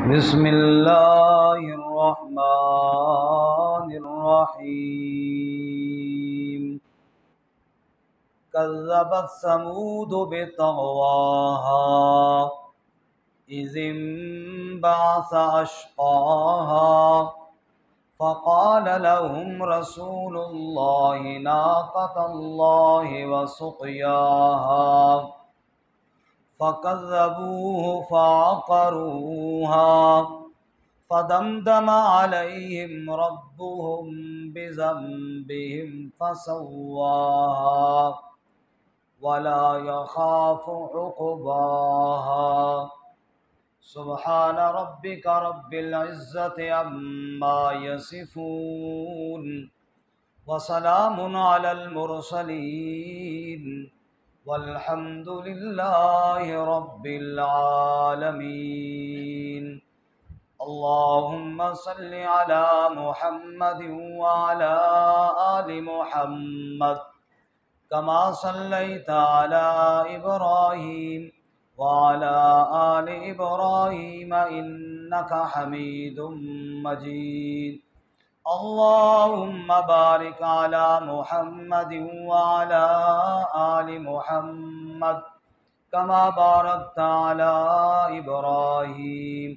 بسم اللہ الرحمن الرحیم کذبت ثمود بطغواها اذ انبعث اشقاها فقال لهم رسول الله ناقة الله وسقياها فكذبوه فعقروها فدمدم عليهم ربهم بذنبهم فسواها ولا يخاف عقباها سبحان ربك رب العزة عما يصفون وسلام على المرسلين والحمد لله رب العالمين اللهم صل على محمد وعلى آل محمد كما صليت على إبراهيم وعلى آل إبراهيم إنك حميد مجيد اللهم بارك على محمد وعلى آل محمد كما باركت على إبراهيم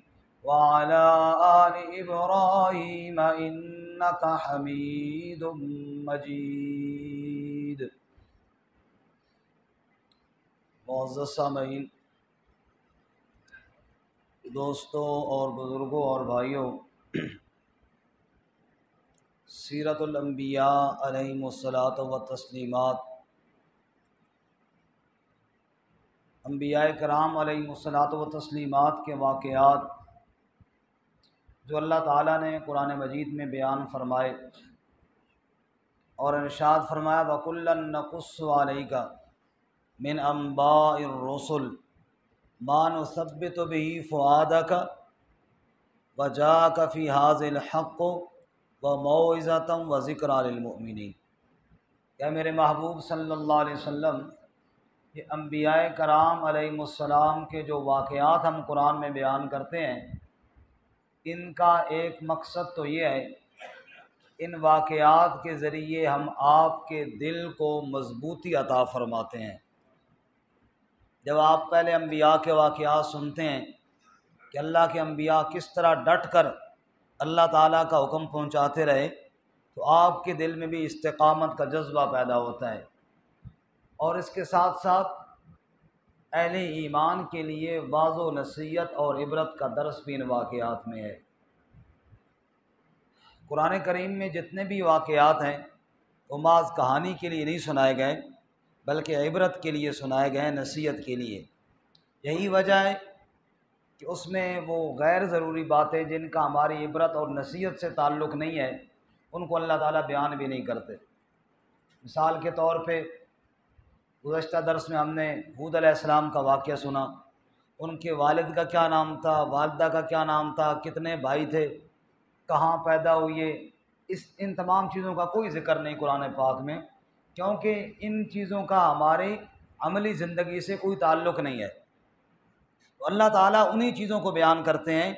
وعلى آل إبراهيم إنك حميد مجيد۔ معزز سامعین، دوستوں اور بزرگوں اور بھائیوں، سیرت الانبیاء علیہم الصلاۃ والتسلیمات، انبیاء کرام علیہم الصلاۃ والتسلیمات کے واقعات جو اللہ تعالیٰ نے قرآن مجید میں بیان فرمائے اور ارشاد فرمایا وَكُلًّا نَقُصُّ عَلَيْكَ مِنْ أَنْبَاءِ الرُّسُلِ مَا نُثَبِّتُ بِهِ فُؤَادَكَ وَجَاءَكَ فِي هَٰذَا الْحَقُّ وَمَوْعِظَةً وَذِكْرَىٰ لِلْمُؤْمِنِينَ۔ کہ میرے محبوب صلی اللہ علیہ وسلم، یہ انبیاء کرام علیہم السلام کے جو واقعات ہم قرآن میں بیان کرتے ہیں، ان کا ایک مقصد تو یہ ہے، ان واقعات کے ذریعے ہم آپ کے دل کو مضبوطی عطا فرماتے ہیں۔ جب آپ پہلے انبیاء کے واقعات سنتے ہیں کہ اللہ کے انبیاء کس طرح ڈٹ کر اللہ تعالیٰ کا حکم پہنچاتے رہے، تو آپ کے دل میں بھی استقامت کا جذبہ پیدا ہوتا ہے، اور اس کے ساتھ ساتھ اہل ایمان کے لیے واعظ و نصیحت اور عبرت کا درس بھی ان واقعات میں ہے۔ قرآن کریم میں جتنے بھی واقعات ہیں وہ محض کہانی کے لیے نہیں سنائے گئے، بلکہ عبرت کے لیے سنائے گئے، نصیحت کے لیے۔ یہی وجہ ہے کہ اس میں وہ غیر ضروری باتیں جن کا ہماری عبرت اور نصیحت سے تعلق نہیں ہے، ان کو اللہ تعالیٰ بیان بھی نہیں کرتے۔ مثال کے طور پہ گزشتہ درس میں ہم نے ہود علیہ السلام کا واقعہ سنا، ان کے والد کا کیا نام تھا، والدہ کا کیا نام تھا، کتنے بھائی تھے، کہاں پیدا ہوئے، ان تمام چیزوں کا کوئی ذکر نہیں قرآن پاک میں، کیونکہ ان چیزوں کا ہماری عملی زندگی سے کوئی تعلق نہیں ہے۔ تو اللہ تعالیٰ انہی چیزوں کو بیان کرتے ہیں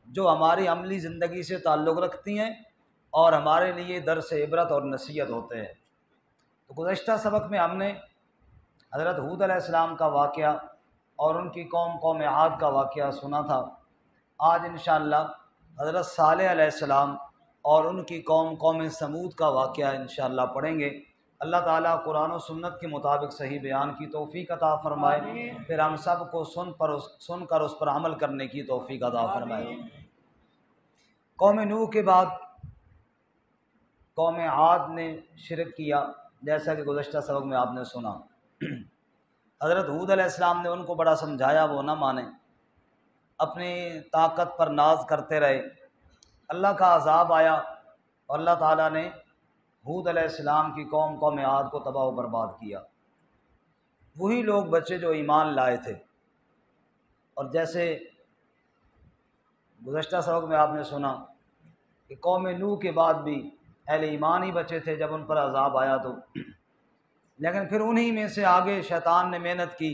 جو ہماری عملی زندگی سے تعلق رکھتی ہیں اور ہمارے لیے درس عبرت اور نصیحت ہوتے ہیں۔ تو گزشتہ سبق میں ہم نے حضرت ہود علیہ السلام کا واقعہ اور ان کی قوم عاد کا واقعہ سنا تھا۔ آج انشاءاللہ حضرت صالح علیہ السلام اور ان کی قوم ثمود کا واقعہ انشاءاللہ پڑھیں گے۔ اللہ تعالیٰ قرآن و سنت کے مطابق صحیح بیان کی توفیق عطا فرمائے، پھر ہم سب کو سن کر اس پر عمل کرنے کی توفیق عطا فرمائے۔ قوم نوح کے بعد قوم عاد نے شرک کیا، جیسا کہ گزشتہ سبق میں آپ نے سنا۔ حضرت ہود علیہ السلام نے ان کو بڑا سمجھایا، وہ نہ مانے، اپنی طاقت پر ناز کرتے رہے۔ اللہ کا عذاب آیا اور اللہ تعالیٰ نے ہود علیہ السلام کی قوم عاد کو تباہ و برباد کیا۔ وہی لوگ بچے جو ایمان لائے تھے، اور جیسے گزشتہ سبق میں آپ نے سنا کہ قوم نوح کے بعد بھی اہل ایمان ہی بچے تھے جب ان پر عذاب آیا تو، لیکن پھر انہی میں سے آگے شیطان نے محنت کی،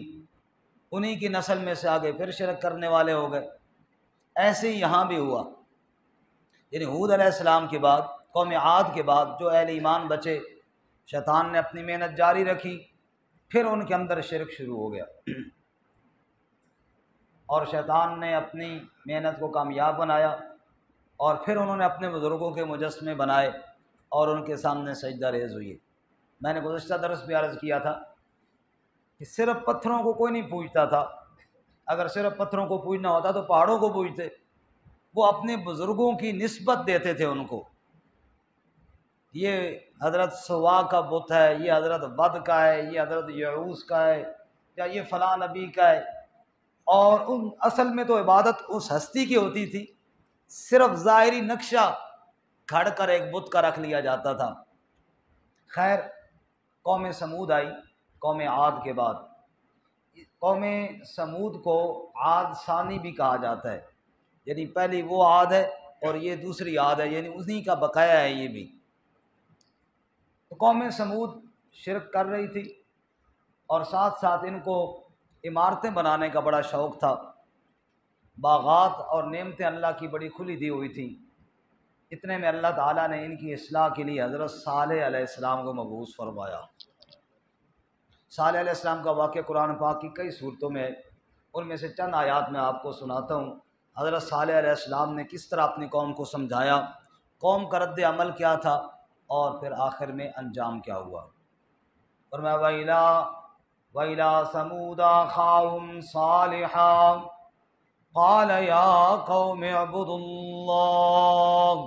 انہی کی نسل میں سے آگے پھر شرک کرنے والے ہو گئے۔ ایسے ہی یہاں بھی ہوا، یعنی ہود علیہ السلام کے بعد، قوم عاد کے بعد جو اہل ایمان بچے، شیطان نے اپنی محنت جاری رکھی، پھر ان کے اندر شرک شروع ہو گیا، اور شیطان نے اپنی محنت کو کامیاب بنایا، اور پھر انہوں نے اپنے بزرگوں کے مجسمے بنائے اور ان کے سامنے سجدہ ریز ہوئے۔ میں نے گزشتہ درس بھی عرض کیا تھا کہ صرف پتھروں کو کوئی نہیں پوجتا تھا، اگر صرف پتھروں کو پوجنا ہوتا تو پہاڑوں کو پوجتے، وہ اپنے بزرگوں کی نسبت دیتے تھے ان کو، یہ حضرت سوا کا بت ہے، یہ حضرت ود کا ہے، یہ حضرت یعوس کا ہے، یا یہ فلاں نبی کا ہے، اور ان اصل میں تو عبادت اس ہستی کی ہوتی تھی، صرف ظاہری نقشہ کھڑ کر ایک بت کا رکھ لیا جاتا تھا۔ خیر، قوم سمود آئی قوم عاد کے بعد۔ قوم سمود کو عاد ثانی بھی کہا جاتا ہے، یعنی پہلی وہ عاد ہے اور یہ دوسری عاد ہے، یعنی انہی کا بقایا ہے یہ بھی۔ تو قوم سمود شرک کر رہی تھی، اور ساتھ ساتھ ان کو عمارتیں بنانے کا بڑا شوق تھا، باغات اور نعمتیں اللہ کی بڑی کھلی دی ہوئی تھیں۔ اتنے میں اللہ تعالیٰ نے ان کی اصلاح کے لیے حضرت صالح علیہ السلام کو مبعوث فرمایا۔ صالح علیہ السلام کا واقعہ قرآن پاک کی کئی صورتوں میں ہے، ان میں سے چند آیات میں آپ کو سناتا ہوں۔ حضرت صالح علیہ السلام نے کس طرح اپنی قوم کو سمجھایا، قوم کا رد عمل کیا تھا، اور پھر آخر میں انجام کیا ہوا۔ فرمایا وَإِلَىٰ ثَمُودَ أَخَاهُمْ صَالِحًا قَالَ يَا قَوْمِ اعْبُدُوا اللَّهَ۔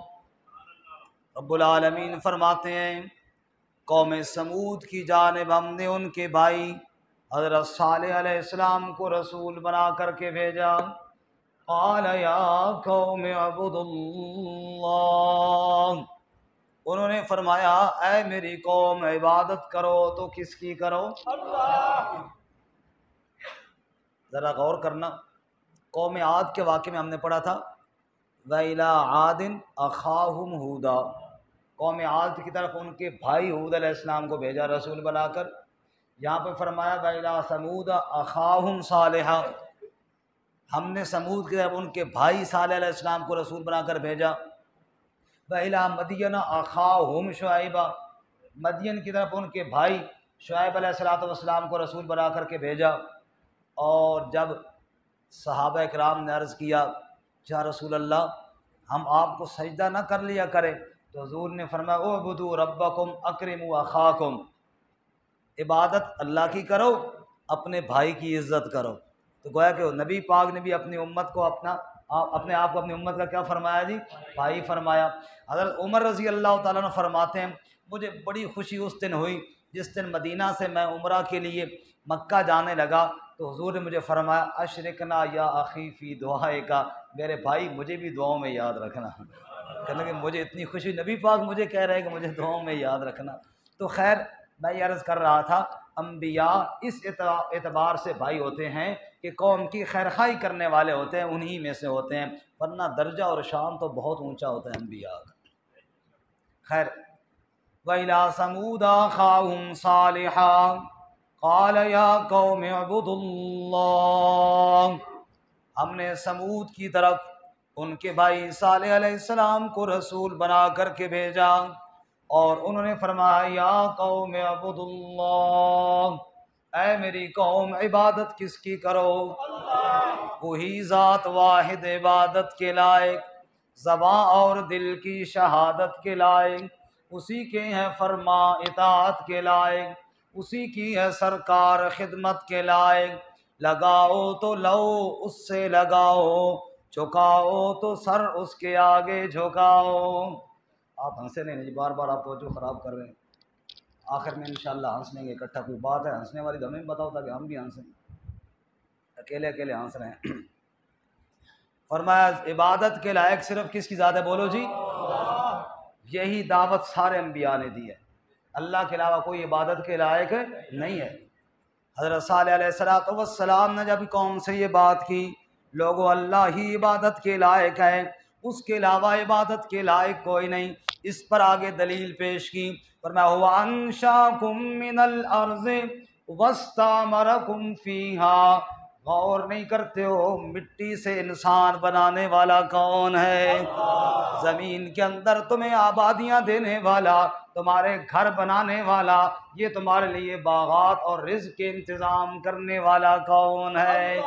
رب العالمین فرماتے ہیں قوم سمود کی جانب ہم نے ان کے بھائی حضرت صالح علیہ السلام کو رسول بنا کر کے بھیجا۔ قال یا قوم اعبدوا اللہ، انہوں نے فرمایا اے میری قوم عبادت کرو تو کس کی کرو؟ اللہ۔ ذرا غور کرنا، قوم عاد کے واقعے میں ہم نے پڑھا تھا وَإِلَىٰ عَادٍ أَخَاهُمْ هُودًا، قوم عاد کی طرف ان کے بھائی ہود علیہ السلام کو بھیجا رسول بنا کر۔ یہاں پہ فرمایا وَإِلَىٰ ثَمُودَ أَخَاهُمْ صَالِحًا، ہم نے سمود کی طرف ان کے بھائی صالح علیہ السلام کو رسول بنا کر بھیجا۔ وَإِلَىٰ مَدْيَنَ أَخَاهُمْ شُعَيْبًا، مدین کی طرف ان کے بھائی شعیب علیہ السلام کو رسول بنا کر کے بھیجا۔ اور جب صحابہ اکرام نے عرض کیا یا رسول اللہ ہم آپ کو سجدہ نہ کر لیا کریں، تو حضور نے فرمایا اعبدوا ربکم اکرموا اخاکم، عبادت اللہ کی کرو، اپنے بھائی کی عزت کرو۔ تو گویا کہ نبی پاک نے بھی اپنی امت کو اپنے آپ کو اپنی امت کا کیا فرمایا جی؟ بھائی فرمایا۔ حضرت عمر رضی اللہ تعالیٰ عنہ فرماتے ہیں مجھے بڑی خوشی اس دن ہوئی جس دن مدینہ سے میں عمرہ کے لیے مکہ جانے لگا، تو حضور نے مجھے فرمایا اشرکنا یا اخی فی دعائک، میرے بھائی مجھے بھی دعاؤں میں یاد رکھنا۔ کہنے کہ مجھے اتنی خوشی، نبی پاک مجھے کہہ رہے ہیں کہ مجھے دعاؤں میں یاد رکھنا۔ تو خیر میں یہ عرض کر رہا تھا انبیاء اس اعتبار سے بھائی ہوتے ہیں کہ قوم کی خیرخواہی کرنے والے ہوتے ہیں، انہی میں سے ہوتے ہیں، ورنہ درجہ اور شان تو بہت اونچا ہوتا ہے انبیاء کا۔ خیر وَإِلَىٰ ثَمُودَ أَخَاهُمْ صَالِحًا قَالَ يَا قَوْمِ اعْبُدُوا اللَّهَ، ہم نے سمود کی طرف ان کے بھائی صالح علیہ السلام کو رسول بنا کر کے بھیجا، اور انہوں نے فرمایا یا قوم اعبدوا اللہ، اے میری قوم عبادت کس کی کرو؟ وہی ذات واحد عبادت کے لائق، زباں اور دل کی شہادت کے لائق، اسی کے ہیں فرما اطاعت کے لائق، اسی کی ہے سرکار خدمت کے لائق، لگاؤ تو لو اس سے لگاؤ، جھکاؤ تو سر اس کے آگے جھکاؤ۔ آپ ہنسے نہیں جی، بار بار آپ توجہ خراب کر رہے ہیں، آخر میں انشاءاللہ ہنس لیں گے اکٹھا، کوئی بات ہے ہنسنے والی تو ہمیں بتاؤ تاکہ ہم بھی ہنسیں، اکیلے اکیلے ہنس رہے ہیں۔ فرمایا عبادت کے لائق صرف کس کی ذات ہے؟ بولو جی، یہی دعوت سارے انبیاء نے دی ہے، اللہ کے علاوہ کوئی عبادت کے لائق نہیں ہے۔ حضرت صالح علیہ السلام نے جب قوم سے یہ بات کی لوگوں اللہ ہی عبادت کے لائق ہے، اس کے علاوہ عبادت کے لائق کوئی نہیں، اس پر آگے دلیل پیش کی، فرمایا هو انشاکم من الارض واستعمرکم فیہا غور نہیں کرتے ہو مٹی سے انسان بنانے والا کون ہے؟ زمین کے اندر تمہیں آبادیاں دینے والا، تمہارے گھر بنانے والا، یہ تمہارے لیے باغات اور رزق کے انتظام کرنے والا کون ہے؟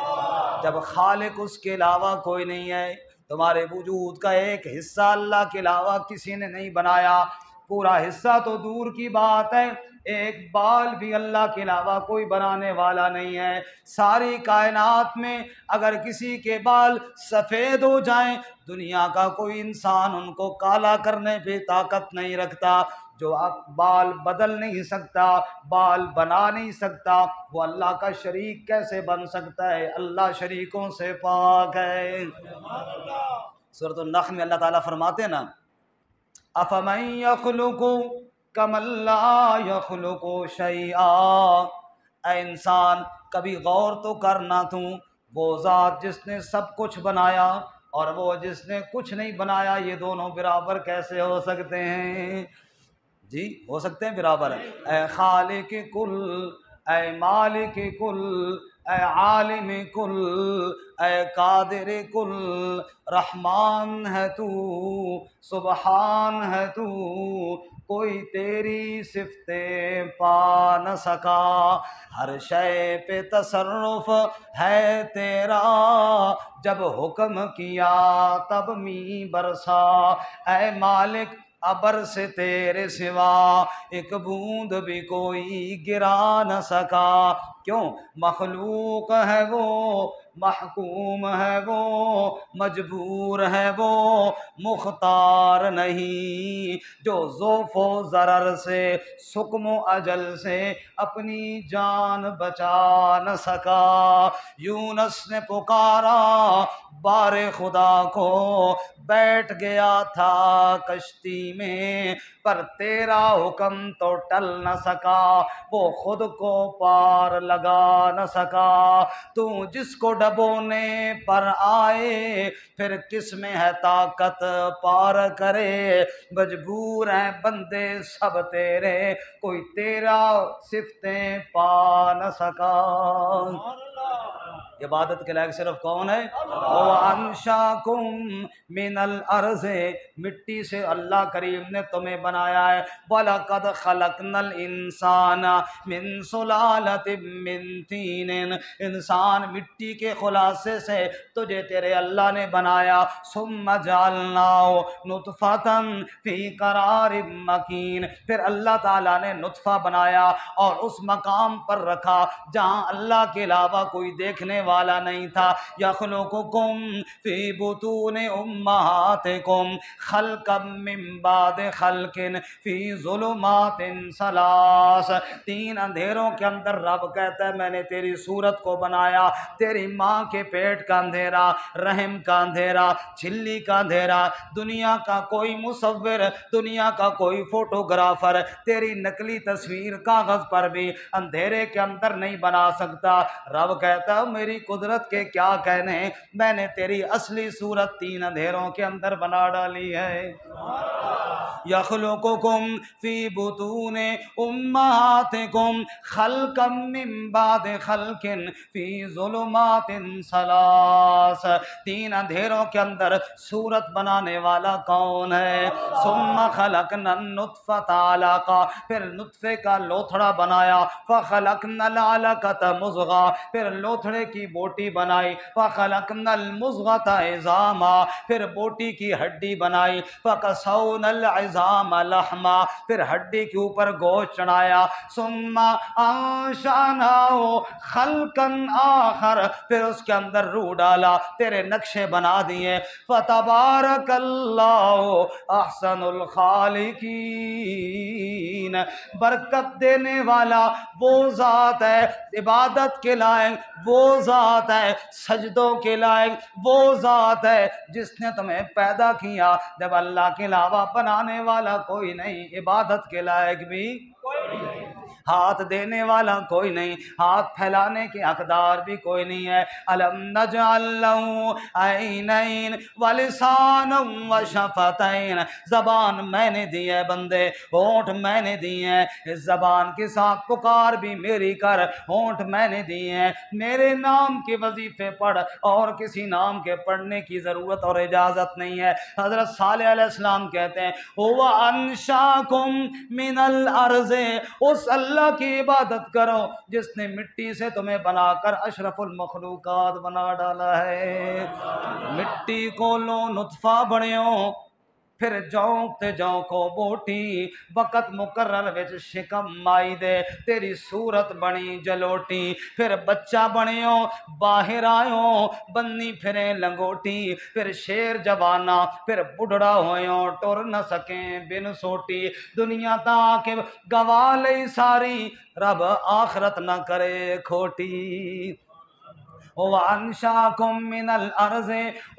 جب خالق اس کے علاوہ کوئی نہیں ہے، تمہارے وجود کا ایک حصہ اللہ کے علاوہ کسی نے نہیں بنایا، پورا حصہ تو دور کی بات ہے، ایک بال بھی اللہ کے علاوہ کوئی بنانے والا نہیں ہے۔ ساری کائنات میں اگر کسی کے بال سفید ہو جائیں، دنیا کا کوئی انسان ان کو کالا کرنے پہ طاقت نہیں رکھتا۔ جو بال بدل نہیں سکتا، بال بنا نہیں سکتا، وہ اللہ کا شریک کیسے بن سکتا ہے؟ اللہ شریکوں سے پاک ہے۔ سورۃ النحل میں اللہ تعالیٰ فرماتے ہیں نا، افمن یخلق کمن لا یخلق شیئا، اے انسان کبھی غور تو کرنا تو، وہ ذات جس نے سب کچھ بنایا اور وہ جس نے کچھ نہیں بنایا، یہ دونوں برابر کیسے ہو سکتے ہیں؟ جی ہو سکتے ہیں برابر؟ اے خالق کل، اے مالک کل، اے عالم کل، اے قادر کل، رحمان ہے تو، سبحان ہے تو، کوئی تیری صفتیں پا نہ سکا، ہر شے پہ تصرف ہے تیرا، جب حکم کیا تب می برسا، اے مالک ابر سے تیرے سوا ایک بوند بھی کوئی گرا نہ سکا، کیوں؟ مخلوق ہے وہ، محکوم ہے وہ، مجبور ہے وہ، مختار نہیں، جو ذوف و ضرر سے، سقم و اجل سے اپنی جان بچا نہ سکا۔ یونس نے پکارا بار خدا کو، بیٹھ گیا تھا کشتی میں، پر تیرا حکم تو ٹل نہ سکا، وہ خود کو پار لگا نہ سکا۔ تو جس کو ڈبونے پر آئے، پھر کس میں ہے طاقت پار کرے، مجبور ہیں بندے سب تیرے، کوئی تیرا صفتیں پا نہ سکا۔ عبادت کے لائق صرف کون ہے؟ وَأَنشَأَكُم مِّنَ الْأَرْضِ، مٹی سے اللہ کریم نے تمہیں بنایا ہے۔ وَلَقَدْ خَلَقْنَا الْإِنسَانَ مِن سُلَالَةٍ مِّن طِينٍ، انسان مٹی کے خلاصے سے تجھے تیرے اللہ نے بنایا۔ ثُمَّ جَعَلْنَاهُ نُطْفَةً فِي قَرَارٍ مَّكِينٍ، پھر اللہ تعالیٰ نے نطفہ بنایا اور اس مقام پر رکھا جہاں اللہ کے علاوہ کوئی دیکھنے والا نہیں تھا۔ یخلقکم فی بطون امہاتکم خلقا من بعد خلق فی ظلمات ثلاث، تین اندھیروں کے اندر رب کہتا ہے میں نے تیری صورت کو بنایا، تیری ماں کے پیٹ کا اندھیرا، رحم کا اندھیرا، جھلی کا اندھیرا، دنیا کا کوئی مصور، دنیا کا کوئی فوٹوگرافر تیری نقلی تصویر کاغذ پر بھی اندھیرے کے اندر نہیں بنا سکتا۔ رب کہتا ہے میری قدرت کے کیا کہنے، میں نے تیری اصلی صورت تین اندھیروں کے اندر بنا ڈالی ہے۔ یخلقکم فی بطون امہاتکم خلقا من بعد خلق فی ظلمات ثلاث، تین اندھیروں کے اندر صورت بنانے والا کون ہے؟ ثم خلقنا النطفۃ علقہ، پھر نطفے کا لوتھڑا بنایا، فخلقنا العلقۃ مضغہ، پھر لوتھڑے کی بوٹی بنائی، فخلقنا المضغۃ عظاما، پھر بوٹی کی ہڈی بنائی، فکسونا العظام لحما، پھر ہڈی کے اوپر گوشت چڑھایا، ثم انشأناہ خلقا آخر، پھر اس کے اندر روح ڈالا، تیرے نقشے بنا دیے۔ فتبارک اللہ احسن الخالقین، برکت دینے والا وہ ذات ہے، عبادت کے لائق وہ ذات ہے، سجدوں کے لائق وہ ذات ہے جس نے تمہیں پیدا کیا، جب اللہ کے علاوہ بنانے والا کوئی نہیں، عبادت کے لائق بھی کوئی نہیں۔ ہاتھ دینے والا کوئی نہیں، ہاتھ پھیلانے کے حقدار بھی کوئی نہیں ہے۔ الم نجعل لہ عینین ولسانا وشفتین، زبان میں نے دی ہے بندے، ہونٹ میں نے دی ہیں، اس زبان کے ساتھ پکار بھی میری کر، ہونٹ میں نے دی ہیں، میرے نام کے وظیفے پڑھ، اور کسی نام کے پڑھنے کی ضرورت اور اجازت نہیں ہے۔ حضرت صالح علیہ السلام کہتے ہیں هو انشاکم من الارض، اس اللہ کی عبادت کرو جس نے مٹی سے تمہیں بنا کر اشرف المخلوقات بنا ڈالا ہے۔ مٹی کو لو نطفہ بنیو، پھر جونکتے جاؤ کو بوٹی، وقت مقرر وچ شکم مائی دے، تیری صورت بنی جلوٹی، پھر بچہ بنیو باہر آیو بنی پھرے لنگوٹی، پھر شیر جوانا، پھر بڑھڑا ہویوں ٹر نہ سکیں بن سوٹی، دنیا تا کہ گوا لئی ساری، رب آخرت نہ کرے کھوٹی۔ وَأَنشَأَكُم مِّنَ الْأَرْضِ،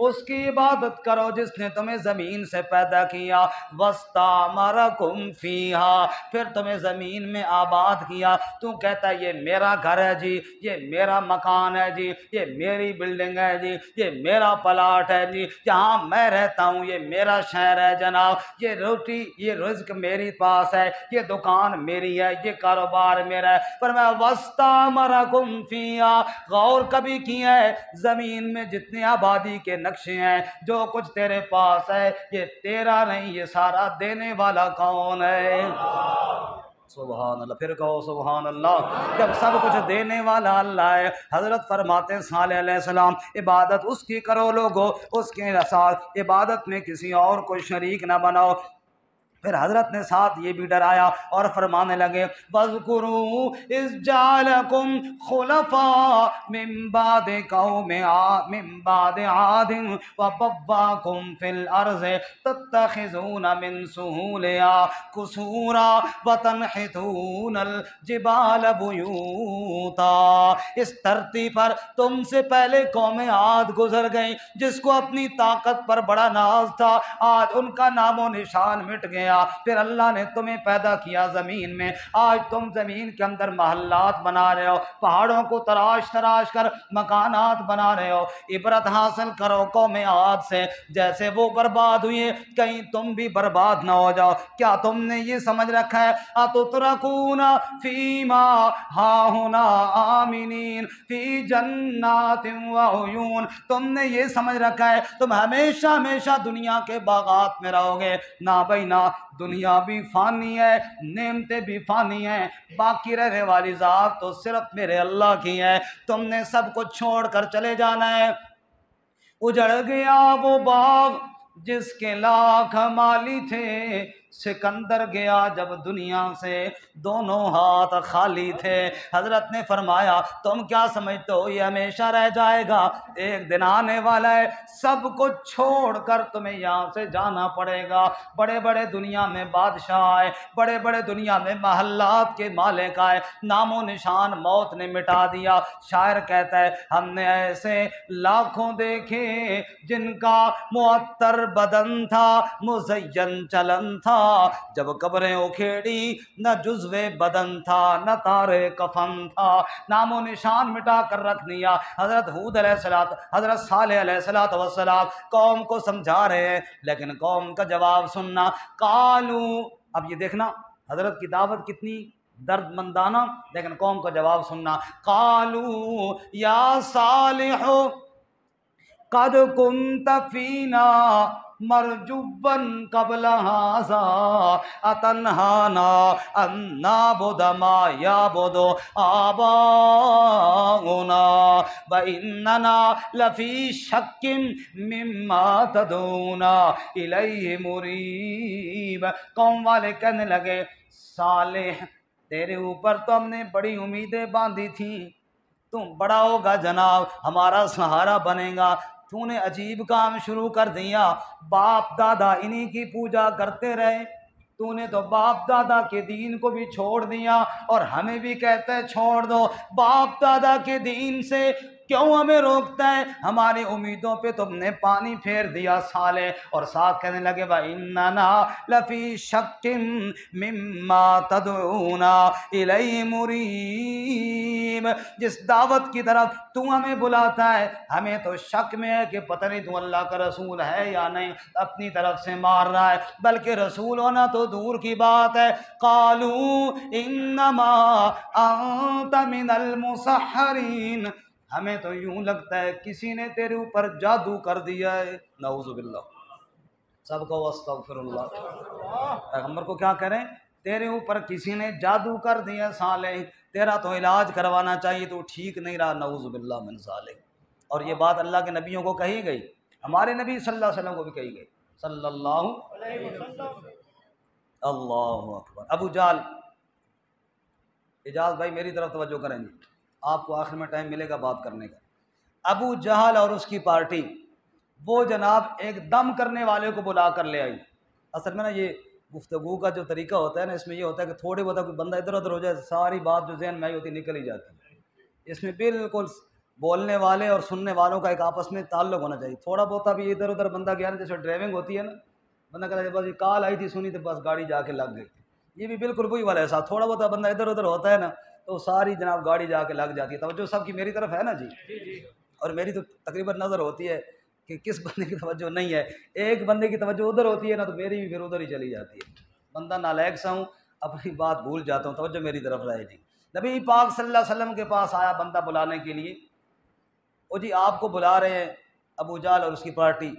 اس کی عبادت کرو جس نے تمہیں زمین سے پیدا کیا، وَاسْتَعْمَرَكُمْ فِيهَا، پھر تمہیں زمین میں آباد کیا۔ تو کہتا ہے یہ میرا گھر ہے جی، یہ میرا مکان ہے جی، یہ میری بلڈنگ ہے جی، یہ میرا پلاٹ ہے جی، جہاں میں رہتا ہوں یہ میرا شہر ہے جناب، یہ روٹی یہ رزق میری پاس ہے، یہ دکان میری ہے، یہ کاروبار میرا ہے۔ پر میں وَاسْتَعْمَرَكُمْ فِيهَا، غور کبھی کیا ہے زمین میں جتنے آبادی کے نقشے ہیں، جو کچھ تیرے پاس ہے یہ تیرا نہیں، یہ سارا دینے والا کون ہے؟ سبحان اللہ، پھر کہو سبحان اللہ۔ جب سب کچھ دینے والا اللہ ہے، حضرت فرماتے ہیں صالح علیہ السلام عبادت اس کی کرو لوگو، اس کے ساتھ عبادت میں کسی اور کو شریک نہ بناؤ۔ پھر حضرت نے ساتھ یہ بھی ڈرایا اور فرمانے لگے وَاذْكُرُوا إِذْ جَعَلَكُمْ خُلَفَاءَ مِن بَعْدِ عَادٍ وَبَوَّأَكُمْ فِي الْأَرْضِ تَتَّخِذُونَ مِن سُهُولِهَا قُصُورًا وَتَنْحِتُونَ الْجِبَالَ بُيُوتًا، اس دھرتی پر تم سے پہلے قوم عاد گزر گئی جس کو اپنی طاقت پر بڑا ناز تھا، آج ان کا نام و نشان مٹ گیا۔ پھر اللہ نے تمہیں پیدا کیا زمین میں، آج تم زمین کے اندر محلات بنا رہے ہو، پہاڑوں کو تراش تراش کر مکانات بنا رہے ہو۔ عبرت حاصل کرو قوم عاد سے، جیسے وہ برباد ہوئے کہیں تم بھی برباد نہ ہو جاؤ۔ کیا تم نے یہ سمجھ رکھا ہے اتترکون فیما ہاہنا آمنین فی جنات وعیون، تم نے یہ سمجھ رکھا ہے تم ہمیشہ ہمیشہ دنیا کے باغات میں رہو گے؟ نہ بھائی نہ، دنیا بھی فانی ہے، نعمتیں بھی فانی ہیں، باقی رہنے والی ذات تو صرف میرے اللہ کی ہے۔ تم نے سب کو چھوڑ کر چلے جانا ہے۔ اجڑ گیا وہ باغ جس کے لاکھ مالی تھے، سکندر گیا جب دنیا سے دونوں ہاتھ خالی تھے۔ حضرت نے فرمایا تم کیا سمجھتے ہو یہ ہمیشہ رہ جائے گا؟ ایک دن آنے والا ہے سب کو چھوڑ کر تمہیں یہاں سے جانا پڑے گا۔ بڑے بڑے دنیا میں بادشاہ آئے، بڑے بڑے دنیا میں محلات کے مالک آئے، نام و نشان موت نے مٹا دیا۔ شاعر کہتا ہے ہم نے ایسے لاکھوں دیکھے جن کا معطر بدن تھا، مزین چلن تھا، جب قبریں اکھیڑی نہ جزو بدن تھا، نہ تارے کفن تھا، نام و نشان مٹا کر رکھ دیا۔ حضرت ہود علیہ السلام، حضرت صالح علیہ السلام قوم کو سمجھا رہے ہیں، لیکن قوم کا جواب سننا، قالو، اب یہ دیکھنا حضرت کی دعوت کتنی درد مندانہ، لیکن قوم کا جواب سننا، قالو یا صالح قد كنت فينا مرجوا قبل هذا اتنهانا ان نعبد ما يعبد آباؤنا واننا لفي شك مما تدعونا الیہ مریب۔ قوم والے کہنے لگے صالح تیرے اوپر تو ہم نے بڑی امیدیں باندھی تھیں، تم بڑا ہوگا جناب، ہمارا سہارا بنے گا، تو نے عجیب کام شروع کر دیا، باپ دادا انہی کی پوجا کرتے رہے، تو نے تو باپ دادا کے دین کو بھی چھوڑ دیا اور ہمیں بھی کہتا ہے چھوڑ دو۔ باپ دادا کے دین سے کیوں ہمیں روکتا ہے؟ ہماری امیدوں پہ تم نے پانی پھیر دیا صالح۔ اور ساتھ کہنے لگے وَإِنَّنَا لَفِي شَكٍّ مِّمَّا تَدْعُونَا إِلَيْهِ مُرِيبٍ، جس دعوت کی طرف تو ہمیں بلاتا ہے ہمیں تو شک میں ہے کہ پتہ نہیں تو اللہ کا رسول ہے یا نہیں، اپنی طرف سے مار رہا ہے، بلکہ رسول ہونا تو دور کی بات ہے۔ قالوا انما انت من المسحرین، ہمیں تو یوں لگتا ہے کسی نے تیرے اوپر جادو کر دیا ہے، نعوذ باللہ۔ سب کو استغفر اللہ۔ پیغمبر کو کیا کریں؟ تیرے اوپر کسی نے جادو کر دیا صالح، تیرا تو علاج کروانا چاہیے تو ٹھیک نہیں رہا، نعوذ باللہ من ذالک۔ اور یہ بات اللہ کے نبیوں کو کہی گئی، ہمارے نبی صلی اللہ علیہ وسلم کو بھی کہی گئی صلی اللہ علیہ وسلم۔ اللہ اکبر۔ ابو جہل، اجاز بھائی میری طرف توجہ کریں گے، آپ کو آخر میں ٹائم ملے گا بات کرنے کا۔ ابو جہل اور اس کی پارٹی وہ جناب ایک دم کرنے والے کو بلا کر لے آئی۔ اصل میں نا یہ گفتگو کا جو طریقہ ہوتا ہے نا، اس میں یہ ہوتا ہے کہ تھوڑے بہت کوئی بندہ ادھر ادھر ہو جائے، ساری بات جو ذہن میں آئی ہوتی نکل ہی جاتی ہے۔ اس میں بالکل بولنے والے اور سننے والوں کا ایک آپس میں تعلق ہونا چاہیے۔ تھوڑا بہت بھی ادھر ادھر بندہ گیا نا، جیسے ڈرائیونگ ہوتی ہے نا، بندہ کہتا ہے بس یہ کال آئی تھی سنی تو بس گاڑی جا کے لگ گئی، یہ بھی بالکل وہی والا احساس۔ تھوڑا بہت بندہ ادھر ادھر ہوتا ہے نا تو ساری جناب گاڑی جا کے لگ جاتی ہے۔ توجہ سب کی میری طرف ہے نا جی؟ اور میری تو تقریباً نظر ہوتی ہے کہ کس بندے کی توجہ نہیں ہے۔ ایک بندے کی توجہ ادھر ہوتی ہے نا تو میری بھی پھر ادھر ہی چلی جاتی ہے۔ بندہ نالائق سا ہوں، اپنی بات بھول جاتا ہوں، توجہ میری طرف رہے جی۔ نبی پاک صلی اللہ علیہ وسلم کے پاس آیا بندہ بلانے کے لیے، وہ جی آپ کو بلا رہے ہیں ابو جہل اور اس کی پارٹی۔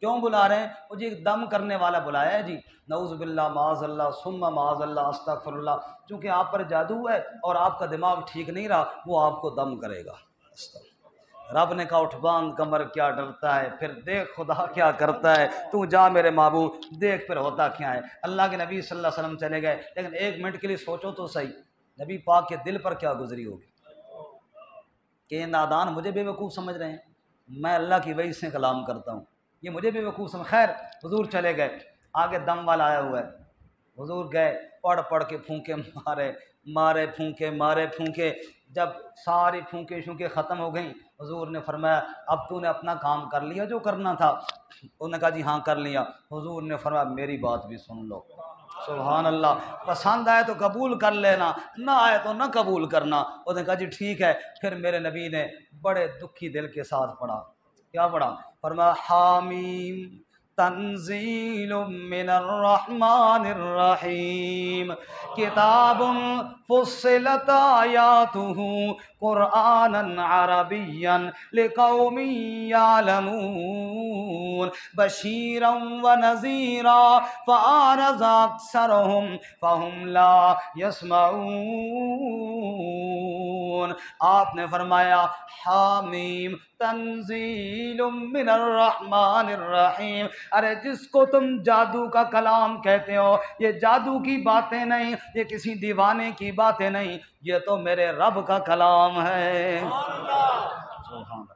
کیوں بلا رہے ہیں؟ وہ جی ایک دم کرنے والا بلایا ہے جی، نعوذ باللہ معاذ اللہ ثم معاذ اللہ استغفر اللہ، چونکہ آپ پر جادو ہے اور آپ کا دماغ ٹھیک نہیں رہا، وہ آپ کو دم کرے گا۔ رب نے کہا اٹھ باندھ کمر، کیا ڈرتا ہے؟ پھر دیکھ خدا کیا کرتا ہے، تو جا میرے محبوب دیکھ پھر ہوتا کیا ہے۔ اللہ کے نبی صلی اللہ علیہ وسلم چلے گئے، لیکن ایک منٹ کے لیے سوچو تو صحیح، نبی پاک کے دل پر کیا گزری ہوگی کہ یہ نادان مجھے بے وقوف سمجھ رہے ہیں، میں اللہ کی وحی سے کلام کرتا ہوں، یہ مجھے بے وقوف سمجھ۔ خیر حضور چلے گئے، آگے دم والا آیا ہوا ہے، حضور گئے پڑھ کے پھونکے مارے پھونکے مارے پھونکے، جب ساری پھونکے شونکے ختم ہو گئیں، حضور نے فرمایا اب تو نے اپنا کام کر لیا جو کرنا تھا؟ انہوں نے کہا جی ہاں کر لیا۔ حضور نے فرمایا میری بات بھی سن لو، سبحان اللہ، پسند آئے تو قبول کر لینا، نہ آئے تو نہ قبول کرنا۔ انہوں نے کہا جی ٹھیک ہے۔ پھر میرے نبی نے بڑے دکھی دل کے ساتھ پڑھا، کیا پڑھا؟ فرمایا حامیم تنزیل من الرحمن الرحیم کتاب فصلت آیاتہ قرآنا عربیا لقوم یعلمون بشیرا ونذیرا فأعرض اکثرهم فهم لا یسمعون۔ آپ نے فرمایا حامیم تنزیل من الرحمن الرحیم، ارے جس کو تم جادو کا کلام کہتے ہو، یہ جادو کی باتیں نہیں، یہ کسی دیوانے کی باتیں نہیں، یہ تو میرے رب کا کلام ہے۔ سبحان اللہ۔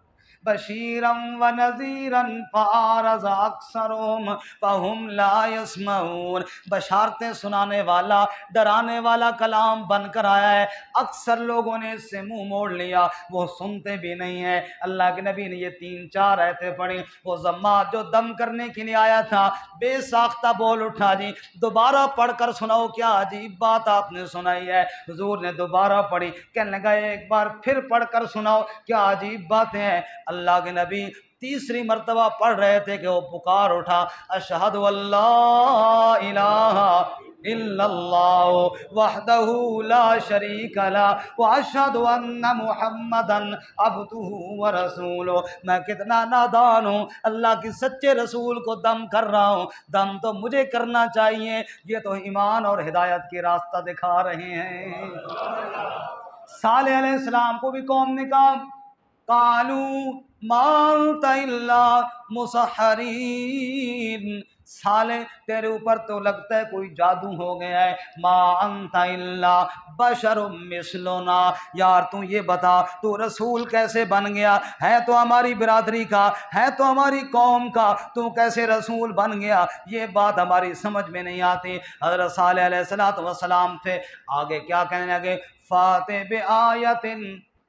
بشیرا ونذیرا فأعرض اکثرهم فهم لا يسمعون، بشارتیں سنانے والا ڈرانے والا کلام بن کر آیا ہے، اکثر لوگوں نے اس سے منہ موڑ لیا، وہ سنتے بھی نہیں ہیں۔ اللہ کے نبی نے یہ 3-4 آیتیں پڑھی، وہ ضماد جو دم کرنے کے لیے آیا تھا بے ساختہ بول اٹھا جی دوبارہ پڑھ کر سناؤ، کیا عجیب بات آپ نے سنائی ہے۔ حضور نے دوبارہ پڑھی، کہنے لگا ایک بار پھر پڑھ کر سناؤ، کیا عجیب باتیں ہیں۔ اللہ کے نبی تیسری مرتبہ پڑھ رہے تھے کہ وہ پکار اٹھا اشہد ان لا الہ الا اللہ وحدہ لا شریک لہ واشہد ان محمدا عبدہ ورسولہ۔ میں کتنا نادان ہوں، اللہ کی سچے رسول کو دم کر رہا ہوں، دم تو مجھے کرنا چاہیے، یہ تو ایمان اور ہدایت کی راستہ دکھا رہے ہیں۔ صالح علیہ السلام کو بھی قوم نے کہا قالوا ما انت الا مسحرین، صالح تیرے اوپر تو لگتا ہے کوئی جادو ہو گیا ہے، ما انت الا بشر مثلنا، یار تو یہ بتا تو رسول کیسے بن گیا؟ ہے تو ہماری برادری کا، ہے تو ہماری قوم کا، تو کیسے رسول بن گیا؟ یہ بات ہماری سمجھ میں نہیں آتی۔ حضرت صالح علیہ السلام تھے، آگے کیا کہنے لگے؟ فاتح بآیت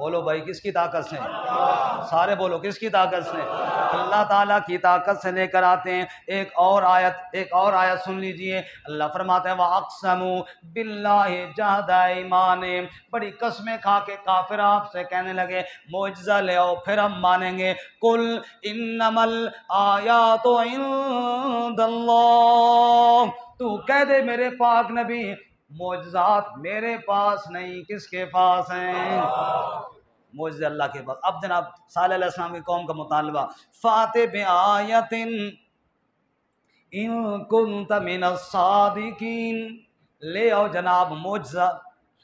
بولو بھائی کس کی طاقت سے؟ سارے بولو کس کی طاقت سے؟ اللہ تعالیٰ کی طاقت سے لے کر آتے ہیں۔ ایک اور آیت سن لیجئے، اللہ فرماتے ہیں وَأَقْسَمُوا بِاللَّهِ جَهْدَ أَيْمَانِهِمْ، بڑی قسمیں کھا کے کافر آپ سے کہنے لگے معجزہ لے آؤ پھر ہم مانیں گے۔ قُلْ إِنَّمَا الْآيَاتُ عِندَ اللَّهِ، تو کہہ دے میرے پاک نبی معجزات میرے پاس نہیں، کس کے پاس ہیں؟ معجزے اللہ کے پاس۔ اب جناب صالح علیہ السلام کی قوم کا مطالبہ، فَأْتِ بِآیَةٍ إِن كُنتَ مِنَ الصَّادِقِينَ، لے آؤ جناب معجزہ،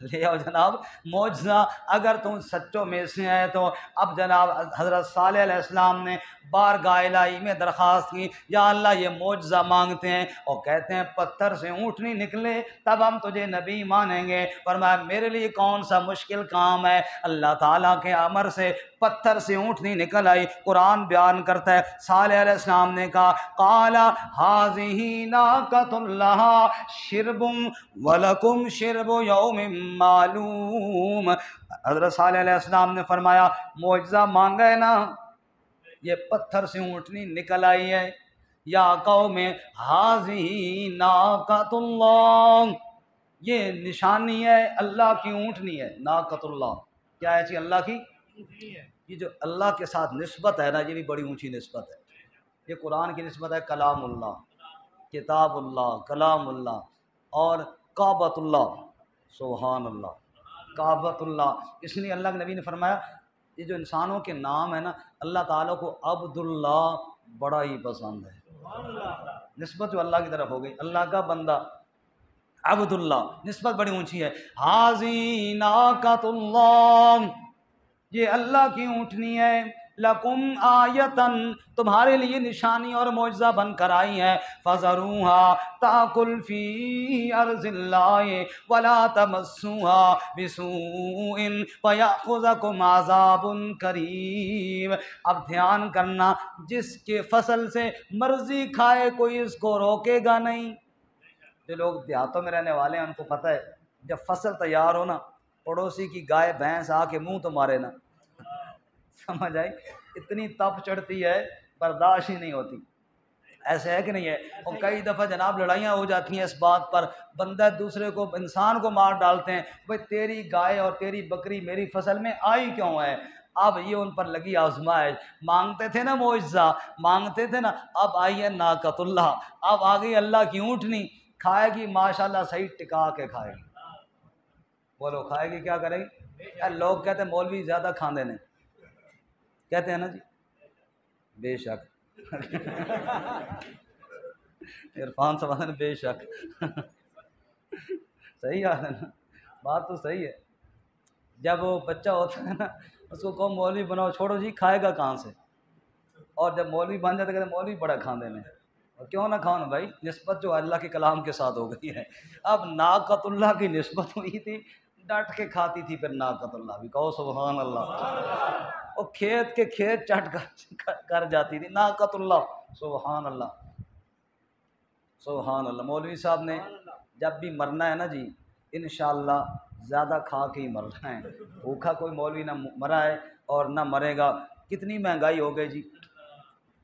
لے آؤ جناب معجزہ اگر تم سچوں میں سے ہیں تو۔ اب جناب حضرت صالح علیہ السلام نے بارگاہ الہی میں درخواست کی، یا اللہ یہ معجزہ مانگتے ہیں اور کہتے ہیں پتھر سے اونٹنی نکلے تب ہم تجھے نبی مانیں گے۔ فرمایا میرے لیے کون سا مشکل کام ہے، اللہ تعالیٰ کے امر سے پتھر سے اونٹنی نکل آئی۔ قرآن بیان کرتا ہے صالح علیہ السلام نے کہا قال هذه ناقۃ لها شرب ولکم شرب یوم معلوم، حضرت صالح علیہ السلام نے فرمایا معجزہ مانگا ہے نا، یہ پتھر سے اونٹنی نکل آئی ہے، یا قوم هذه ناقۃ اللہ، یہ نشانی ہے اللہ کی اونٹنی ہے۔ ناقۃ اللہ کیا ہے جی؟ اللہ کی، یہ جو اللہ کے ساتھ نسبت ہے نا یہ بھی بڑی اونچی نسبت ہے۔ یہ قرآن کی نسبت ہے کلام اللہ، کتاب اللہ، کلام اللہ، اور کعبۃ اللہ، سبحان اللہ، کعبۃ اللہ۔ اس لیے اللہ کے نبی نے فرمایا یہ جو انسانوں کے نام ہے نا اللہ تعالیٰ کو عبداللہ بڑا ہی پسند ہے، نسبت جو اللہ کی طرف ہو گئی، اللہ کا بندہ عبداللہ، نسبت بڑی اونچی ہے۔ حاضی ناقۃ اللہ، یہ اللہ کی اونٹنی ہے، لکم آیتن، تمہارے لیے نشانی اور معجزہ بن کر آئی ہے، فذروها تاکل فی ارض اللہ ولا تمسوها بسوء فیأخذکم عذاب کریم۔ اب دھیان کرنا، جس کے فصل سے مرضی کھائے کوئی اس کو روکے گا نہیں۔ جو لوگ دیہاتوں میں رہنے والے ہیں ان کو پتہ ہے جب فصل تیار ہو نا پڑوسی کی گائے بھینس آ کے منہ تو مارے نا، سمجھ آئی؟ اتنی تپ چڑھتی ہے برداشت ہی نہیں ہوتی، ایسے ہے کہ نہیں ہے؟ اور کئی دفعہ جناب لڑائیاں ہو جاتی ہیں اس بات پر، بندہ دوسرے کو انسان کو مار ڈالتے ہیں، بھئی تیری گائے اور تیری بکری میری فصل میں آئی کیوں ہے؟ اب یہ ان پر لگی آزمائش، مانگتے تھے نا معجزہ، مانگتے تھے نا، اب آئی ہے ناقۃ اللہ، اب آ گئی اللہ کی اونٹنی، کھائے گی ماشاءاللہ صحیح ٹکا کے کھائے گی، بولو کھائے گی کیا کرے گی؟ لوگ کہتے ہیں مولوی زیادہ کھاندے نے، کہتے ہیں نا جی، بے شک عرفان صاحب نے بے شک صحیح ہے نا، بات تو صحیح ہے۔ جب وہ بچہ ہوتا ہے نا اس کو کہو مولوی بناؤ، چھوڑو جی کھائے گا کہاں سے، اور جب مولوی بن جاتے کہتے مولوی بڑا کھاندے میں، اور کیوں نہ کھاؤ نا بھائی، نسبت جو اللہ کے کلام کے ساتھ ہو گئی ہے۔ اب ناقۃ اللہ کی نسبت ہوئی تھی، ڈٹ کے کھاتی تھی، پھر ناقۃ اللہ بھی کہو سبحان اللہ، اور کھیت کے کھیت چٹ کر جاتی تھی ناقۃ اللہ، سبحان اللہ، سبحان اللہ۔ مولوی صاحب نے جب بھی مرنا ہے نا جی انشاءاللہ زیادہ کھا کے ہی مرنا ہے، بھوکا کوئی مولوی نہ مرا ہے اور نہ مرے گا۔ کتنی مہنگائی ہو گئی جی،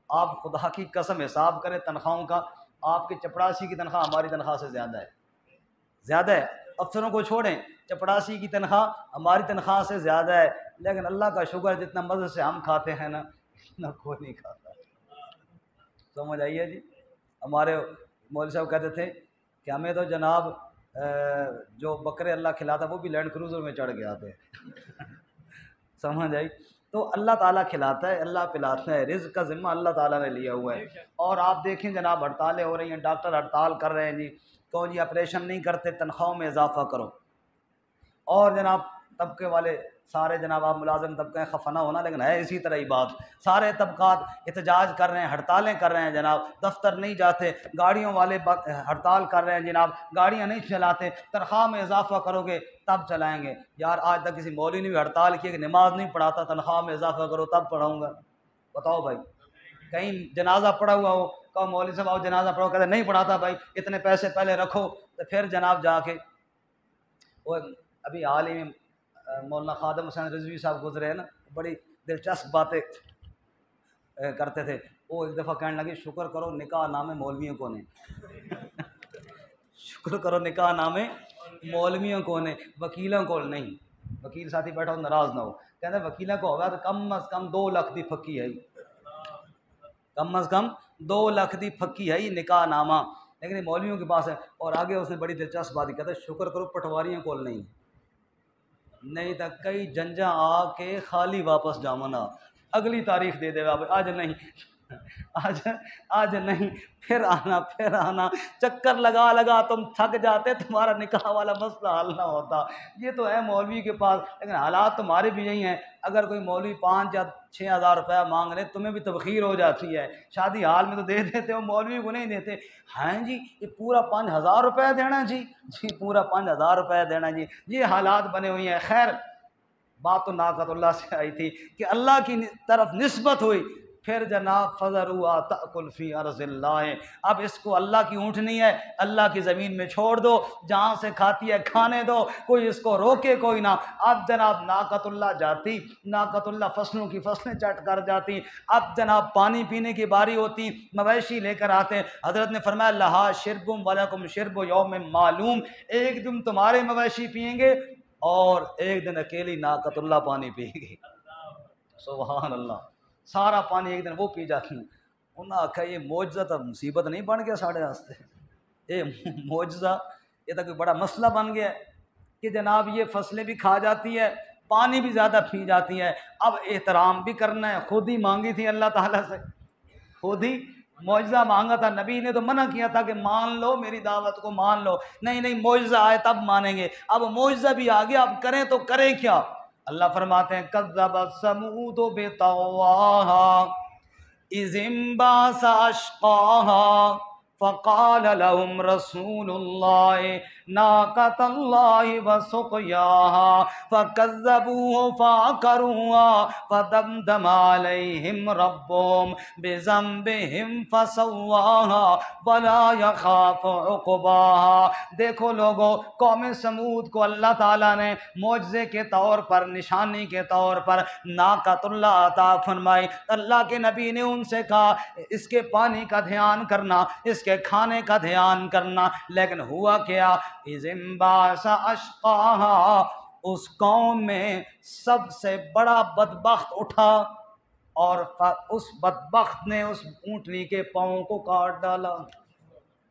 آپ خدا کی قسم حساب کریں تنخواہوں کا، آپ کے چپڑاسی کی تنخواہ ہماری تنخواہ سے زیادہ ہے، زیادہ ہے، افسروں کو چھوڑیں، چپڑاسی کی تنخواہ ہماری تنخواہ سے زیادہ ہے، لیکن اللہ کا شکر جتنا مزے سے ہم کھاتے ہیں نا اتنا کوئی نہیں کھاتا، سمجھ آئیے جی؟ ہمارے مولوی صاحب کہتے تھے کہ ہمیں تو جناب جو بکرے اللہ کھلاتا وہ بھی لینڈ کروزر میں چڑھ کے آتے ہیں سمجھ آئی؟ تو اللہ تعالیٰ کھلاتا ہے، اللہ پلاتا ہے، رزق کا ذمہ اللہ تعالیٰ نے لیا ہوا ہے۔ اور آپ دیکھیں جناب ہڑتالیں ہو رہی ہیں، ڈاکٹر ہڑتال کر رہے ہیں جی، کہو جی آپریشن نہیں کرتے تنخواہوں میں اضافہ کرو، اور جناب طبقے والے سارے جناب آپ ملازم طبقے خفا نہ ہونا لیکن ہے اسی طرح ہی بات، سارے طبقات احتجاج کر رہے ہیں، ہڑتالیں کر رہے ہیں جناب، دفتر نہیں جاتے، گاڑیوں والے ہڑتال کر رہے ہیں جناب، گاڑیاں نہیں چلاتے، تنخواہ میں اضافہ کرو گے تب چلائیں گے۔ یار آج تک کسی مولوی نے بھی ہڑتال کی کہ نماز نہیں پڑھاتا تنخواہ میں اضافہ کرو تب پڑھاؤں گا؟ بتاؤ بھائی، کہیں جنازہ پڑھا ہوا ہو کہ مولوی صاحب آؤ جنازہ پڑھو، کہتے نہیں پڑھاتا بھائی، اتنے پیسے پہلے رکھو، تو پھر جناب جا کے وہ ابھی حال ہی میں مولانا خادم حسین رضوی صاحب گزرے ہیں نا، بڑی دلچسپ باتیں کرتے تھے۔ وہ ایک دفعہ کہنے لگے شکر کرو نکاح نامے مولویوں کو نہیں شکر کرو نکاح نامے مولویوں کو نے، وکیلوں کو نہیں۔ وکیل ساتھی بیٹھا ہو ناراض نہ ہو، کہتے ہیں وکیلوں کو ہوگا تو کم از کم 2 لاکھ دی پھکی ہے، کم از کم 2 لاکھ دی پھکی ہے یہ نکاح نامہ، لیکن یہ مولویوں کے پاس ہے۔ اور آگے اس نے بڑی دلچسپ بات کہتا ہے شکر کرو پٹواریوں کو نہیں تو کئی جنجا آ کے خالی واپس جامنا، اگلی تاریخ دے دے گا، آج نہیں، آج نہیں، پھر آنا، چکر لگا تم تھک جاتے، تمہارا نکاح والا مسئلہ حل نہ ہوتا۔ یہ تو ہے مولوی کے پاس، لیکن حالات تمہارے بھی یہی ہیں۔ اگر کوئی مولوی 5 یا 6 ہزار روپیہ مانگ لے تمہیں بھی تبخیر ہو جاتی ہے، شادی حال میں تو دے دیتے ہو، مولوی کو نہیں دیتے۔ ہاں جی یہ پورا 5000 روپیہ دینا جی پورا 5000 روپیہ دینا جی، یہ حالات بنے ہوئے ہیں۔ خیر بات تو ناقۃ اللہ سے آئی تھی کہ اللہ کی طرف نسبت ہوئی، پھر جناب فذروا تأکل فی ارض اللہ، اب اس کو اللہ کی اونٹنی ہے، اللہ کی زمین میں چھوڑ دو، جہاں سے کھاتی ہے کھانے دو، کوئی اس کو روکے کوئی نہ۔ اب جناب ناقۃ اللہ جاتی، ناقۃ اللہ فصلوں کی فصلیں چٹ کر جاتی، اب جناب پانی پینے کی باری ہوتی، مویشی لے کر آتے۔ حضرت نے فرمایا لہا شرب ولکم شرب یوم معلوم، ایک دن تمہارے مویشی پئیں گے اور ایک دن اکیلی ناقۃ اللہ پانی پی گئی۔ سبحان اللہ، سارا پانی ایک دن وہ پی جاتی۔ انہوں نے آکھا یہ معجزہ تو مصیبت نہیں بن گیا ساڑھے واسطے، یہ معجزہ یہ تو کوئی بڑا مسئلہ بن گیا ہے کہ جناب یہ فصلیں بھی کھا جاتی ہے، پانی بھی زیادہ پی جاتی ہے۔ اب احترام بھی کرنا ہے، خود ہی مانگی تھی اللہ تعالیٰ سے، خود ہی معجزہ مانگا تھا، نبی نے تو منع کیا تھا کہ مان لو میری دعوت کو مان لو، نہیں معجزہ آئے تب مانیں گے۔ اب معجزہ بھی آ گیا، اب کریں تو کریں کیا؟ اللہ فرماتے ہیں کذبت ثمود بطغواہا اذ انبعث اشقاہا فقال لهم رسول اللہ ناقۃ اللہ وسقیاہا فکذبوہ فعقروہا فدمدم علیہم ربہم بذنبہم فسواہا ولا یخاف عقباہا۔ دیکھو لوگو، قوم سمود کو اللہ تعالیٰ نے معجزے کے طور پر، نشانی کے طور پر ناقۃ اللہ عطا فرمائی۔ اللہ کے نبی نے ان سے کہا اس کے پانی کا دھیان کرنا، اس کے کھانے کا دھیان کرنا، لیکن ہوا کیا؟ اذ انبعث اشقاہا، اس قوم میں سب سے بڑا بدبخت اٹھا اور اس بدبخت نے اس اونٹنی کے پاؤں کو کاٹ ڈالا،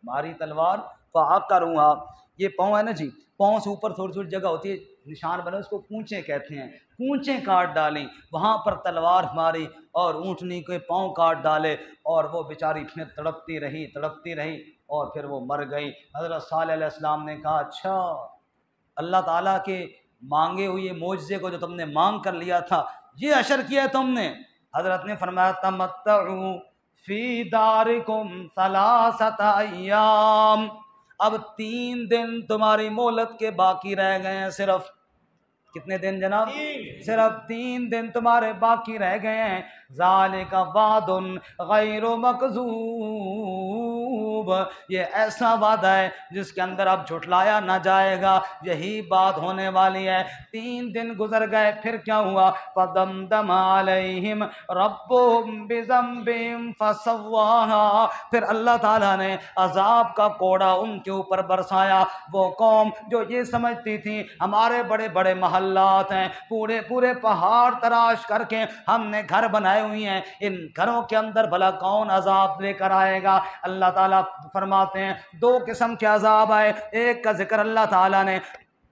ماری تلوار فعقروہا۔ یہ پاؤں ہے نا جی، پاؤں سے اوپر تھوڑی تھوڑی جگہ ہوتی ہے نشان بنے، اس کو کونچیں کہتے ہیں، کونچیں کاٹ ڈالیں، وہاں پر تلوار ماری اور اونٹنی کے پاؤں کاٹ ڈالے، اور وہ بیچاری پھر تڑپتی رہی اور پھر وہ مر گئی۔ حضرت صالح علیہ السلام نے کہا اچھا اللہ تعالیٰ کے مانگے ہوئے معجزے کو جو تم نے مانگ کر لیا تھا یہ اشر کیا ہے تم نے؟ حضرت نے فرمایا تمتعوا فی دارکم 3 ایام، اب 3 دن تمہاری مہلت کے باقی رہ گئے ہیں، صرف کتنے دن جناب؟ صرف 3 دن تمہارے باقی رہ گئے ہیں۔ ذالک وعد غیر مکذوب، یہ ایسا وعدہ ہے جس کے اندر اب جھٹلایا نہ جائے گا، یہی بات ہونے والی ہے۔ 3 دن گزر گئے، پھر کیا ہوا؟ فدمدم علیہم ربہم بذنبہم فسواہا، پھر اللہ تعالیٰ نے عذاب کا کوڑا ان کے اوپر برسایا۔ وہ قوم جو یہ سمجھتی تھی ہمارے بڑے بڑے محلات ہیں، پورے پورے پہاڑ تراش کر کے ہم نے گھر بنائے ہوئی ہیں، ان گھروں کے اندر بھلا کون عذاب لے کر آئے گا؟ اللہ تعالیٰ فرماتے ہیں 2 قسم کے عذاب آئے، ایک کا ذکر اللہ تعالیٰ نے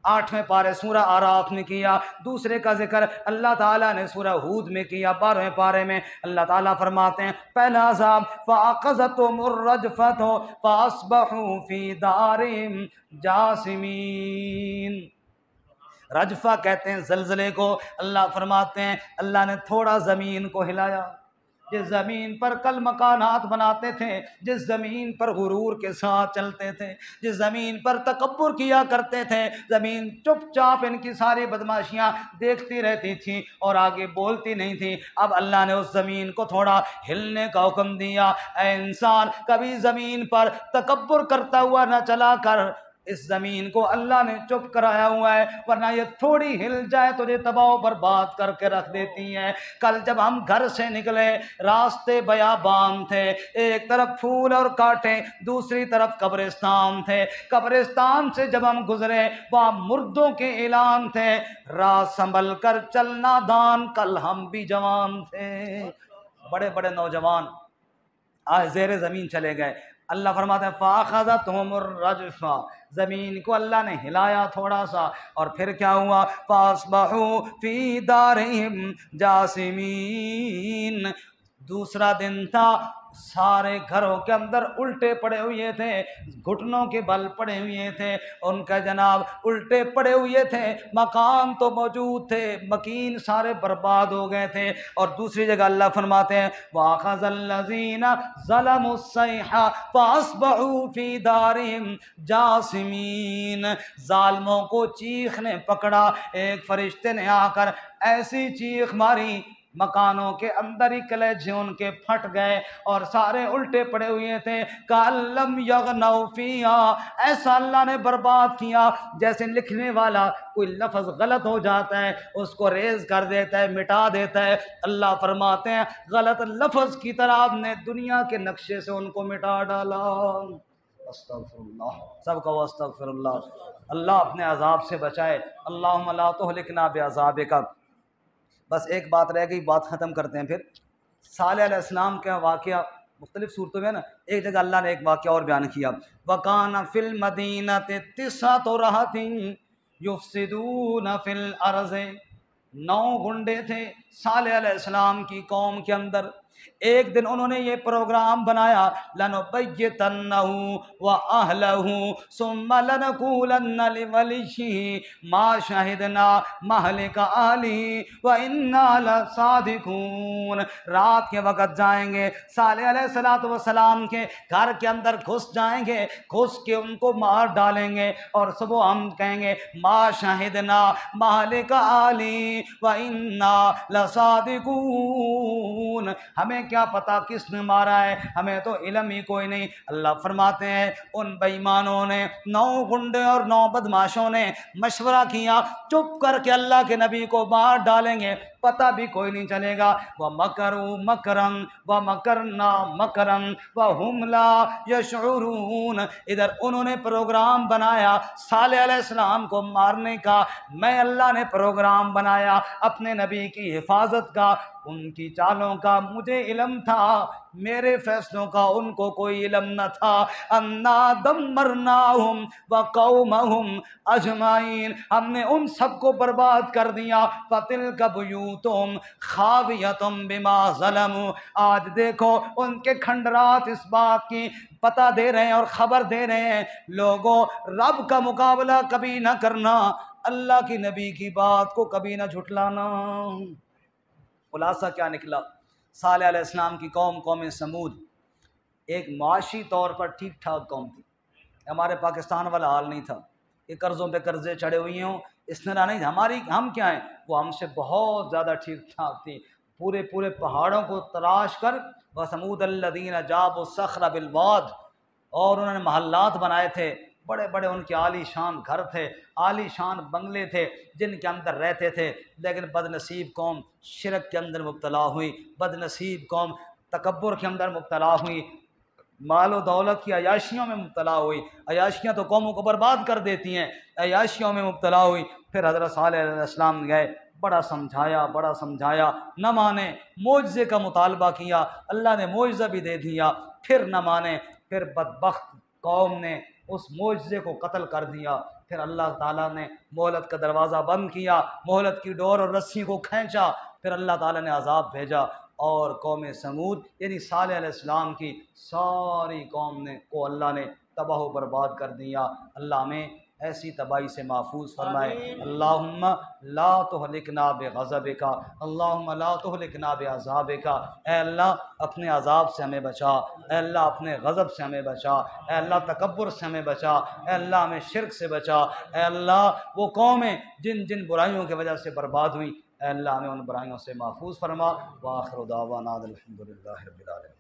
8ویں پارے سورہ اعراف میں کیا، دوسرے کا ذکر اللہ تعالیٰ نے سورہ ہود میں کیا 12ویں پارے میں۔ اللہ تعالیٰ فرماتے ہیں پہلا عذاب فَأَخَذَتْهُمُ الرَّجْفَةُ فَأَصْبَحُوا فِي دَارِهِمْ جَاثِمِينَ۔ رجفہ کہتے ہیں زلزلے کو۔ اللہ فرماتے ہیں اللہ نے تھوڑا زمین کو ہلایا، جس زمین پر کل مکانات بناتے تھے، جس زمین پر غرور کے ساتھ چلتے تھے، جس زمین پر تکبر کیا کرتے تھے، زمین چپ چاپ ان کی ساری بدماشیاں دیکھتی رہتی تھی اور آگے بولتی نہیں تھی۔ اب اللہ نے اس زمین کو تھوڑا ہلنے کا حکم دیا۔ اے انسان، کبھی زمین پر تکبر کرتا ہوا نہ چلا کر، اس زمین کو اللہ نے چپ کرایا ہوا ہے، ورنہ یہ تھوڑی ہل جائے تجھے تباہ و برباد کر کے رکھ دیتی ہیں۔ کل جب ہم گھر سے نکلے، راستے بیابان تھے، ایک طرف پھول اور کانٹے، دوسری طرف قبرستان تھے۔ قبرستان سے جب ہم گزرے، وہاں مردوں کے اعلان تھے، راہ سنبھل کر چلنا دان، کل ہم بھی جوان تھے۔ بڑے بڑے نوجوان آج زیر زمین چلے گئے۔ اللہ فرماتے ہیں فَأَخَذَتْهُمُ الرَّجْفَةُ، زمین کو اللہ نے ہلایا تھوڑا سا، اور پھر کیا ہوا؟ فَأَصْبَحُوا فِي دَارِهِمْ جَاثِمِينَ، دوسرا دن تھا، سارے گھروں کے اندر الٹے پڑے ہوئے تھے، گھٹنوں کے بل پڑے ہوئے تھے، ان کا جناب الٹے پڑے ہوئے تھے، مکان تو موجود تھے، مکین سارے برباد ہو گئے تھے۔ اور دوسری جگہ اللہ فرماتے ہیں وَأَخَذَ الَّذِينَ ظَلَمُوا الصَّيْحَةُ فَأَصْبَحُوا فِي دَارِهِمْ جَاثِمِينَ، ظالموں کو چیخ نے پکڑا، ایک فرشتے نے آ کر ایسی چیخ ماری، مکانوں کے اندر ہی کلیجے ان کے پھٹ گئے اور سارے الٹے پڑے ہوئے تھے۔ کَأَلَّمْ يَغْنَوْا فِيهَا، ایسا اللہ نے برباد کیا جیسے لکھنے والا کوئی لفظ غلط ہو جاتا ہے اس کو ریز کر دیتا ہے، مٹا دیتا ہے۔ اللہ فرماتے ہیں غلط لفظ کی طرح آپ نے دنیا کے نقشے سے ان کو مٹا ڈالا۔ استغفر اللہ، سب کو استغفر اللہ۔ اللہ اپنے عذاب سے بچائے، اللہم لا تہلکنا بعذابک۔ بس ایک بات رہ گئی، بات ختم کرتے ہیں۔ پھر صالح علیہ السلام کا واقعہ مختلف صورتوں میں نا، ایک جگہ اللہ نے ایک واقعہ اور بیان کیا، وَكَانَ فِي الْمَدِينَةِ تِسْعَةُ رَهْطٍ يُفْسِدُونَ فِي الْأَرْضِ، 9 گنڈے تھے صالح علیہ السلام کی قوم کے اندر۔ ایک دن انہوں نے یہ پروگرام بنایا لَنُبَيِّتَنَّهُ وَأَهْلَهُ ثُمَّ لَنَقُولَنَّ لِوَلِيِّهِ مَا شَهِدْنَا مَهْلِكَ أَهْلِهِ وَإِنَّا لَصَادِقُونَ، رات کے وقت جائیں گے، صالح علیہ السلام کے گھر کے اندر گھس جائیں گے، گھس کے ان کو مار ڈالیں گے، اور صبح ہم کہیں گے ما شَهِدْنَا مَهْلِكَ أَهْلِهِ وَإِنَّا لَصَادِقُونَ، ہمیں کیا پتا کس نے مارا ہے، ہمیں تو علم ہی کوئی نہیں۔ اللہ فرماتے ہیں ان بے ایمانوں نے، 9 گنڈے اور 9 بدماشوں نے مشورہ کیا، چپ کر کے اللہ کے نبی کو مار ڈالیں گے، پتہ بھی کوئی نہیں چلے گا۔ وَمَكَرُوا مَكْرًا وَمَكَرْنَا مَكْرًا وَهُمْ لَا يَشْعُرُونَ، ادھر انہوں نے پروگرام بنایا صالح علیہ السلام کو مارنے کا، میں اللہ نے پروگرام بنایا اپنے نبی کی حفاظت کا، ان کی چالوں کا مجھے علم تھا، میرے فیصلوں کا ان کو کوئی علم نہ تھا۔ اَنَّا دَمَّرْنَاهُمْ وَقَوْمَهُمْ أَجْمَعِينَ، ہم نے ان سب کو برباد کر دیا۔ فَتِلْكَ بُيُوتُهُمْ خَاوِيَةٌ بِمَا ظَلَمُوا، آج دیکھو ان کے کھنڈرات اس بات کی پتہ دے رہے ہیں اور خبر دے رہے ہیں، لوگوں رب کا مقابلہ کبھی نہ کرنا، اللہ کی نبی کی بات کو کبھی نہ جھٹلانا۔ خلاصہ کیا نکلا؟ صالح علیہ السلام کی قوم سمود ایک معاشی طور پر ٹھیک ٹھاک قوم تھی، ہمارے پاکستان والا حال نہیں تھا کہ قرضوں پہ قرضے چڑھے ہوئے ہوں، اس طرح نہیں، ہم کیا ہیں، وہ ہم سے بہت زیادہ ٹھیک ٹھاک تھی۔ پورے پہاڑوں کو تراش کر وَثَمُودَ الَّذِينَ جَابُوا الصَّخْرَ بِالْوَادِ، اور انہوں نے محلات بنائے تھے، بڑے بڑے ان کے عالی شان گھر تھے، عالی شان بنگلے تھے جن کے اندر رہتے تھے، لیکن بد نصیب قوم شرک کے اندر مبتلا ہوئی، بد نصیب قوم تکبر کے اندر مبتلا ہوئی، مال و دولت کی عیاشیوں میں مبتلا ہوئی۔ عیاشیاں تو قوموں کو برباد کر دیتی ہیں، عیاشیوں میں مبتلا ہوئی۔ پھر حضرت صالح علیہ السلام گئے، بڑا سمجھایا نہ مانے، معجزے کا مطالبہ کیا، اللہ نے معجزہ بھی دے دیا، پھر نہ مانے، پھر بدبخت قوم نے اس معجزے کو قتل کر دیا۔ پھر اللہ تعالیٰ نے مہلت کا دروازہ بند کیا، مہلت کی ڈور اور رسی کو کھینچا، پھر اللہ تعالیٰ نے عذاب بھیجا، اور قوم سمود یعنی صالح علیہ السلام کی ساری قوم کو اللہ نے تباہ و برباد کر دیا۔ اللہ ہمیں ایسی تباہی سے محفوظ فرمائے۔ اللہم لا تہلکنا بغضبک، اللہم لا تہلکنا بعذابک، اے اللہ اپنے عذاب سے ہمیں بچا، اے اللہ اپنے غضب سے ہمیں بچا، اے اللہ تکبر سے ہمیں بچا، اے اللہ ہمیں شرک سے بچا، اے اللہ وہ قومیں جن برائیوں کی وجہ سے برباد ہوئیں، اے اللہ ہمیں ان برائیوں سے محفوظ فرما۔ وآخر دعوانا الحمدللہ رب العالمین۔